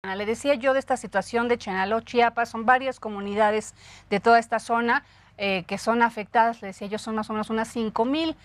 Le decía yo de esta situación de Chenaló, Chiapas, son varias comunidades de toda esta zona que son afectadas, le decía yo, son más o menos unas 5,000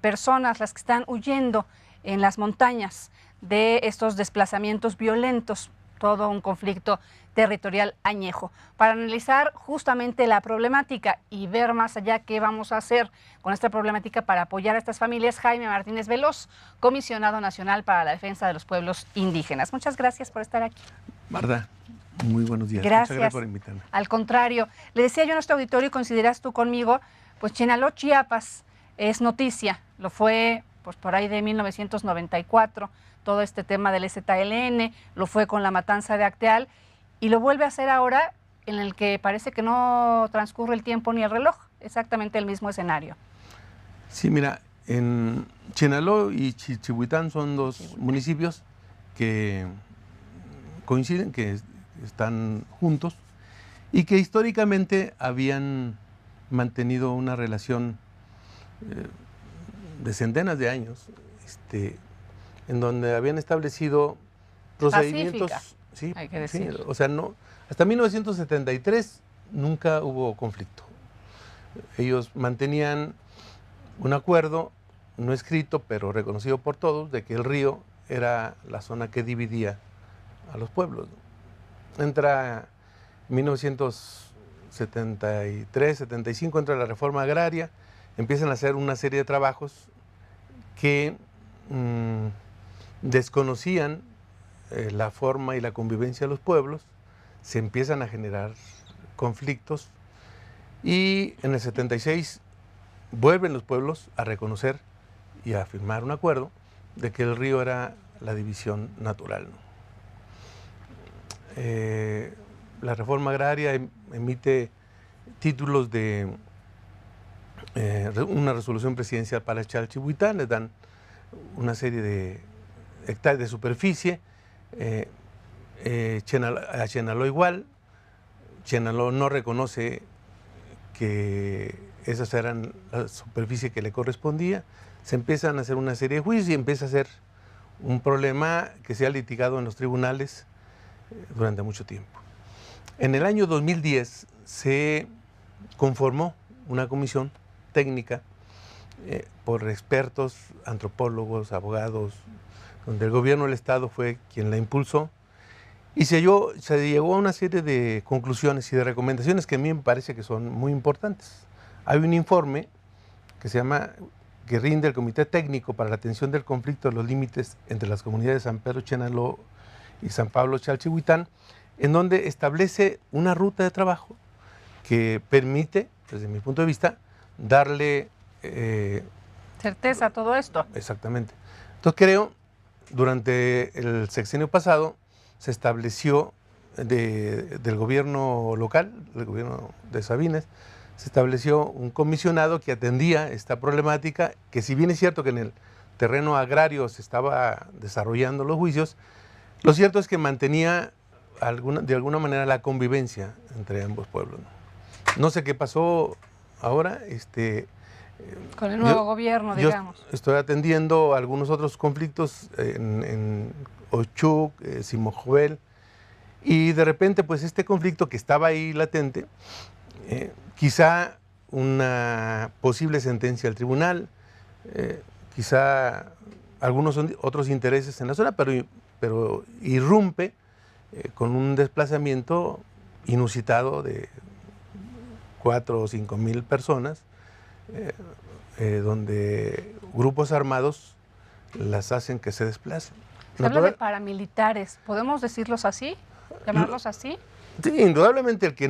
personas las que están huyendo en las montañas de estos desplazamientos violentos, todo un conflicto territorial añejo. Para analizar justamente la problemática y ver más allá qué vamos a hacer con esta problemática para apoyar a estas familias, Jaime Martínez Veloz, comisionado nacional para la defensa de los pueblos indígenas. Muchas gracias por estar aquí. Marta, muy buenos días. Gracias. Muchas gracias por invitarme. Al contrario, le decía yo a nuestro auditorio, coincidirás tú conmigo, pues Chenaló, Chiapas es noticia, lo fue pues por ahí de 1994, todo este tema del ZLN, lo fue con la matanza de Acteal y lo vuelve a hacer ahora en el que parece que no transcurre el tiempo ni el reloj, exactamente el mismo escenario. Sí, mira, en Chenaló y Chichihuitán son dos municipios que coinciden, que están juntos y que históricamente habían mantenido una relación de centenas de años, en donde habían establecido procedimientos. Pacífica, sí, hay que decir. sí, o sea, no, hasta 1973 nunca hubo conflicto. Ellos mantenían un acuerdo no escrito, pero reconocido por todos, de que el río era la zona que dividía a los pueblos. Entra 1973, 75, entra la reforma agraria, empiezan a hacer una serie de trabajos que desconocían la forma y la convivencia de los pueblos, se empiezan a generar conflictos y en el 76 vuelven los pueblos a reconocer y a firmar un acuerdo de que el río era la división natural. La reforma agraria emite títulos de una resolución presidencial para Chalchihuitán, les dan una serie de hectáreas de superficie, a Chenaló igual. Chenaló no reconoce que esas eran la superficie que le correspondía, se empiezan a hacer una serie de juicios y empieza a ser un problema que se ha litigado en los tribunales durante mucho tiempo. En el año 2010 se conformó una comisión técnica por expertos, antropólogos, abogados, donde el gobierno del Estado fue quien la impulsó y se llegó a una serie de conclusiones y de recomendaciones que a mí me parece que son muy importantes. Hay un informe que rinde el Comité Técnico para la Atención del Conflicto de los Límites entre las comunidades de San Pedro Chenaló y San Pablo Chalchihuitán, en donde establece una ruta de trabajo que permite, desde mi punto de vista, darle certeza a todo esto. Exactamente. Entonces creo, durante el sexenio pasado, se estableció del gobierno local, del gobierno de Sabines, se estableció un comisionado que atendía esta problemática, que si bien es cierto que en el terreno agrario se estaba desarrollando los juicios, lo cierto es que mantenía de alguna manera la convivencia entre ambos pueblos. No sé qué pasó ahora. Con el nuevo gobierno, digamos. Yo estoy atendiendo algunos otros conflictos en Ochuc, Simojovel, y de repente pues este conflicto que estaba ahí latente, quizá una posible sentencia al tribunal, quizá algunos otros intereses en la zona, pero irrumpe con un desplazamiento inusitado de 4 o 5 mil personas, donde grupos armados las hacen que se desplacen. Se habla de paramilitares, ¿podemos decirlos así? ¿Llamarlos así? Sí, indudablemente el que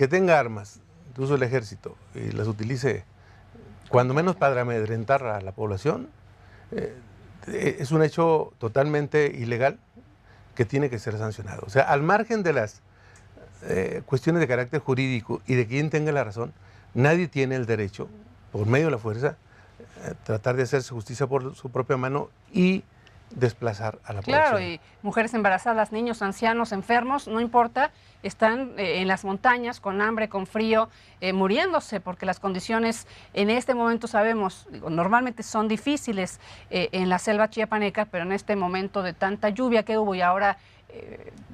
tenga armas, incluso el ejército, y las utilice cuando menos para amedrentar a la población, es un hecho totalmente ilegal que tiene que ser sancionado. O sea, al margen de las cuestiones de carácter jurídico y de quien tenga la razón, nadie tiene el derecho, por medio de la fuerza, tratar de hacerse justicia por su propia mano y desplazar a la Claro, población. y mujeres embarazadas, niños, ancianos, enfermos, no importa, están en las montañas con hambre, con frío, muriéndose, porque las condiciones en este momento sabemos, digo, normalmente son difíciles en la selva chiapaneca, pero en este momento de tanta lluvia que hubo y ahora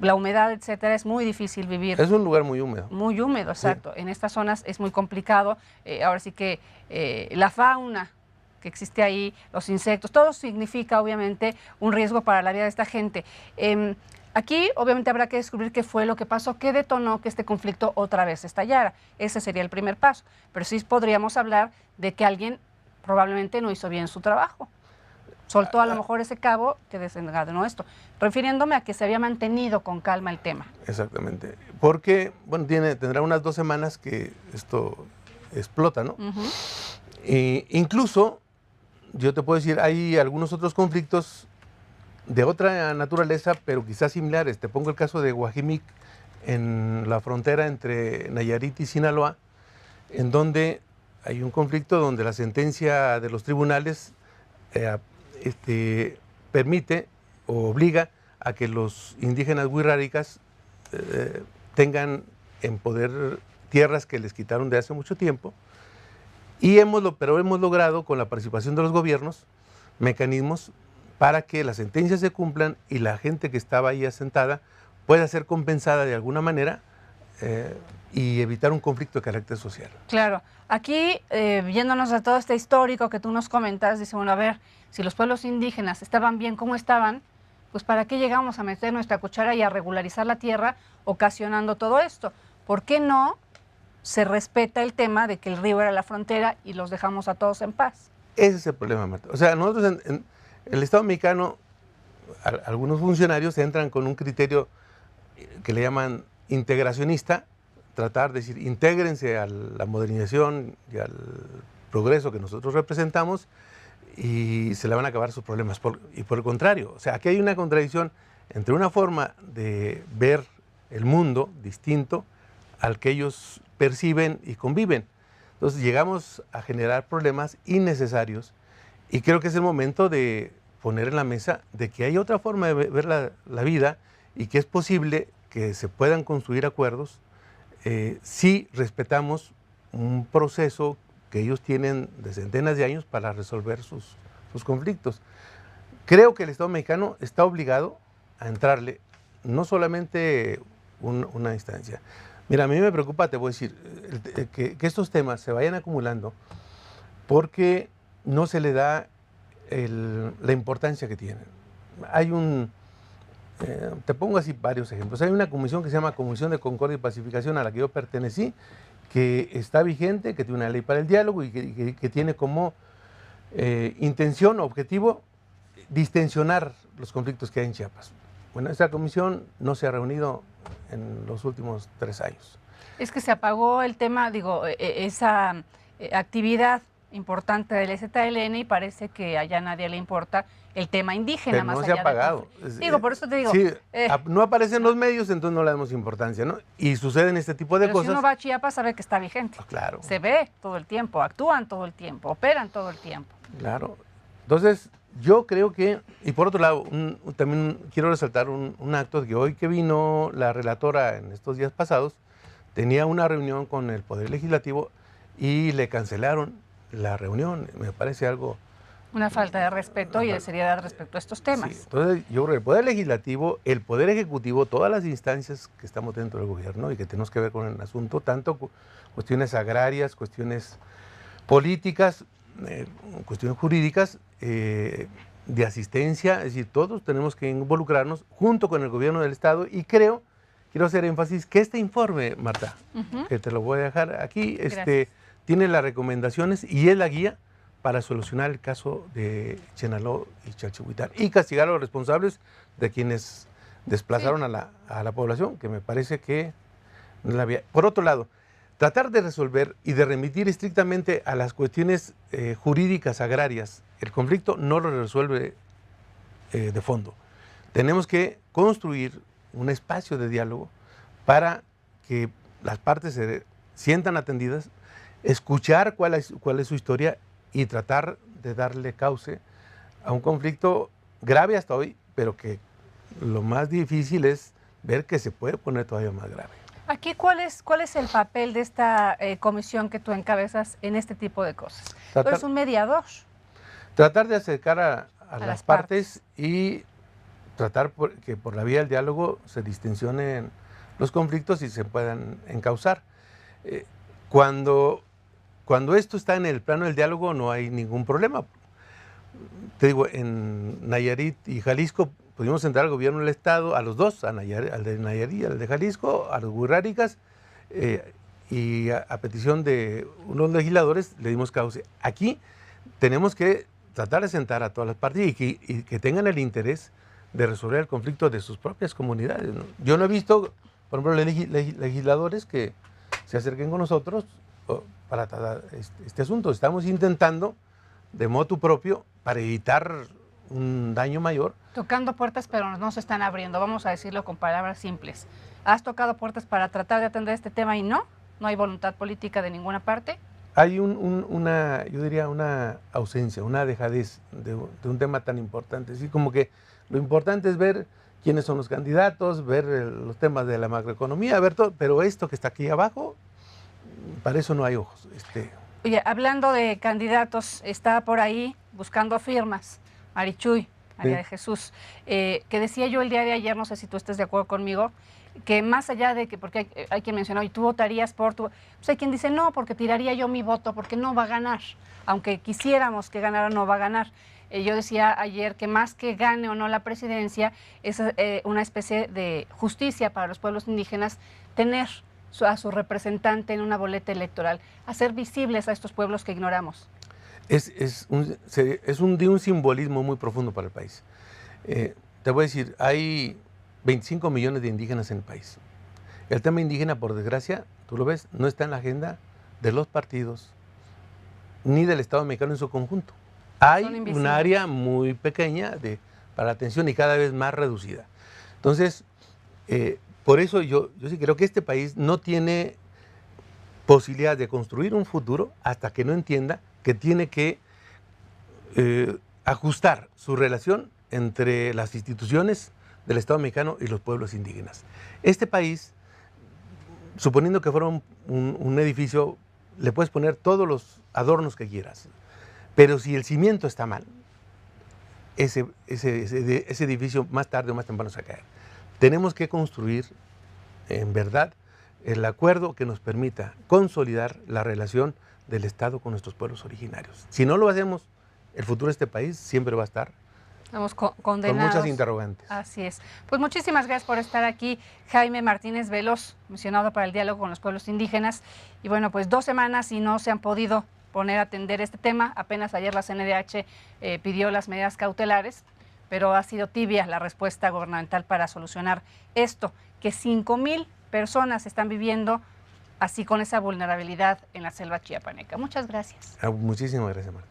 la humedad, etcétera, es muy difícil vivir. Es un lugar muy húmedo. Muy húmedo, exacto. Sí. En estas zonas es muy complicado. Ahora sí que la fauna que existe ahí, los insectos, todo significa obviamente un riesgo para la vida de esta gente. Aquí obviamente habrá que descubrir qué fue lo que pasó, qué detonó que este conflicto otra vez estallara. Ese sería el primer paso. Pero sí podríamos hablar de que alguien probablemente no hizo bien su trabajo. Soltó a lo mejor ese cabo que desencadenó esto, refiriéndome a que se había mantenido con calma el tema. Exactamente, porque, bueno, tendrá unas 2 semanas que esto explota, ¿no? Incluso, yo te puedo decir, hay algunos otros conflictos de otra naturaleza, pero quizás similares. Te pongo el caso de Guajimic, en la frontera entre Nayarit y Sinaloa, en donde hay un conflicto donde la sentencia de los tribunales permite o obliga a que los indígenas wixárikas tengan en poder tierras que les quitaron de hace mucho tiempo, pero hemos logrado, con la participación de los gobiernos, mecanismos para que las sentencias se cumplan y la gente que estaba ahí asentada pueda ser compensada de alguna manera y evitar un conflicto de carácter social. Claro. Aquí, viéndonos a todo este histórico que tú nos comentas, dice, bueno, a ver, si los pueblos indígenas estaban bien como estaban, pues ¿para qué llegamos a meter nuestra cuchara y a regularizar la tierra ocasionando todo esto? ¿Por qué no se respeta el tema de que el río era la frontera y los dejamos a todos en paz? Ese es el problema, Marta. O sea, nosotros en el Estado mexicano, algunos funcionarios entran con un criterio que le llaman integracionista, tratar de decir, intégrense a la modernización y al progreso que nosotros representamos y se le van a acabar sus problemas. Y por el contrario, o sea, aquí hay una contradicción entre una forma de ver el mundo distinto al que ellos perciben y conviven. Entonces llegamos a generar problemas innecesarios y creo que es el momento de poner en la mesa de que hay otra forma de ver la vida y que es posible que se puedan construir acuerdos si respetamos un proceso que ellos tienen de centenas de años para resolver sus conflictos. Creo que el Estado mexicano está obligado a entrarle no solamente una instancia. Mira, a mí me preocupa, te voy a decir, que estos temas se vayan acumulando porque no se le da la importancia que tienen. Hay te pongo así varios ejemplos. Hay una comisión que se llama Comisión de Concordia y Pacificación a la que yo pertenecí, que está vigente, que tiene una ley para el diálogo y que tiene como intención, objetivo, distensionar los conflictos que hay en Chiapas. Bueno, esta comisión no se ha reunido en los últimos 3 años. Es que se apagó el tema, digo, esa actividad importante del EZLN y parece que allá nadie le importa el tema indígena. Pero más no allá se ha apagado. Digo, por eso te digo. Sí, no aparecen los medios, entonces no le damos importancia, ¿no? Y suceden este tipo de cosas. Si uno va a Chiapas sabe que está vigente. Claro. Se ve todo el tiempo, actúan todo el tiempo, operan todo el tiempo. Claro. Entonces, yo creo que, y por otro lado, también quiero resaltar un acto que hoy que vino la relatora en estos días pasados, tenía una reunión con el Poder Legislativo y le cancelaron la reunión. Me parece algo... Una falta de respeto y de seriedad respecto a estos temas. Sí, entonces yo creo que el Poder Legislativo, el Poder Ejecutivo, todas las instancias que estamos dentro del gobierno y que tenemos que ver con el asunto, tanto cuestiones agrarias, cuestiones políticas, cuestiones jurídicas, de asistencia, es decir, todos tenemos que involucrarnos junto con el gobierno del Estado y quiero hacer énfasis que este informe, Marta, que te lo voy a dejar aquí, tiene las recomendaciones y es la guía para solucionar el caso de Chenaló y Chalchihuitán y castigar a los responsables de quienes desplazaron a la población, que me parece que no la había. Por otro lado, tratar de resolver y de remitir estrictamente a las cuestiones jurídicas agrarias el conflicto no lo resuelve de fondo. Tenemos que construir un espacio de diálogo para que las partes se sientan atendidas, escuchar cuál es su historia y tratar de darle cauce a un conflicto grave hasta hoy, pero que lo más difícil es ver que se puede poner todavía más grave. Aquí, ¿cuál es el papel de esta comisión que tú encabezas en este tipo de cosas? Tú eres un mediador. Tratar de acercar a las partes y tratar que por la vía del diálogo se distensionen los conflictos y se puedan encauzar. Cuando esto está en el plano del diálogo no hay ningún problema. Te digo, en Nayarit y Jalisco pudimos entrar al gobierno del Estado, a los dos, al de Nayarit, al de Jalisco, a los Wixárikas, y a petición de unos legisladores le dimos cauce. Aquí tenemos que tratar de sentar a todas las partes y que tengan el interés de resolver el conflicto de sus propias comunidades, ¿no? Yo no he visto, por ejemplo, legisladores que se acerquen con nosotros para tratar este asunto. Estamos intentando de motu propio para evitar un daño mayor. Tocando puertas, pero no se están abriendo, vamos a decirlo con palabras simples. ¿Has tocado puertas para tratar de atender este tema y no hay voluntad política de ninguna parte? Hay yo diría, una ausencia, una dejadez de un tema tan importante. Así como que lo importante es ver quiénes son los candidatos, ver los temas de la macroeconomía, ver todo, pero esto que está aquí abajo, para eso no hay ojos. Oye, hablando de candidatos, está por ahí buscando firmas, Marichuy, María de Jesús, que decía yo el día de ayer, no sé si tú estés de acuerdo conmigo, que más allá de que, porque hay quien mencionó, y tú votarías por tu, pues hay quien dice no, porque tiraría yo mi voto, porque no va a ganar, aunque quisiéramos que ganara, no va a ganar. Yo decía ayer que más que gane o no la presidencia, es una especie de justicia para los pueblos indígenas tener a su representante en una boleta electoral, hacer visibles a estos pueblos que ignoramos. Es un simbolismo muy profundo para el país. Te voy a decir, hay 25 millones de indígenas en el país. El tema indígena, por desgracia, tú lo ves, no está en la agenda de los partidos ni del Estado mexicano en su conjunto. Hay un área muy pequeña para atención y cada vez más reducida. Entonces, por eso yo sí creo que este país no tiene posibilidad de construir un futuro hasta que no entienda que tiene que ajustar su relación entre las instituciones del Estado mexicano y los pueblos indígenas. Este país, suponiendo que fuera un edificio, le puedes poner todos los adornos que quieras, pero si el cimiento está mal, ese edificio más tarde o más temprano se va a caer. Tenemos que construir, en verdad, el acuerdo que nos permita consolidar la relación del Estado con nuestros pueblos originarios. Si no lo hacemos, el futuro de este país siempre va a estar condenados. Con muchas interrogantes. Así es. Pues muchísimas gracias por estar aquí, Jaime Martínez Veloz, mencionado para el diálogo con los pueblos indígenas. Y bueno, pues 2 semanas y no se han podido poner a atender este tema. Apenas ayer la CNDH pidió las medidas cautelares, pero ha sido tibia la respuesta gubernamental para solucionar esto, que 5,000 personas están viviendo así con esa vulnerabilidad en la selva chiapaneca. Muchas gracias. Muchísimas gracias, Marta.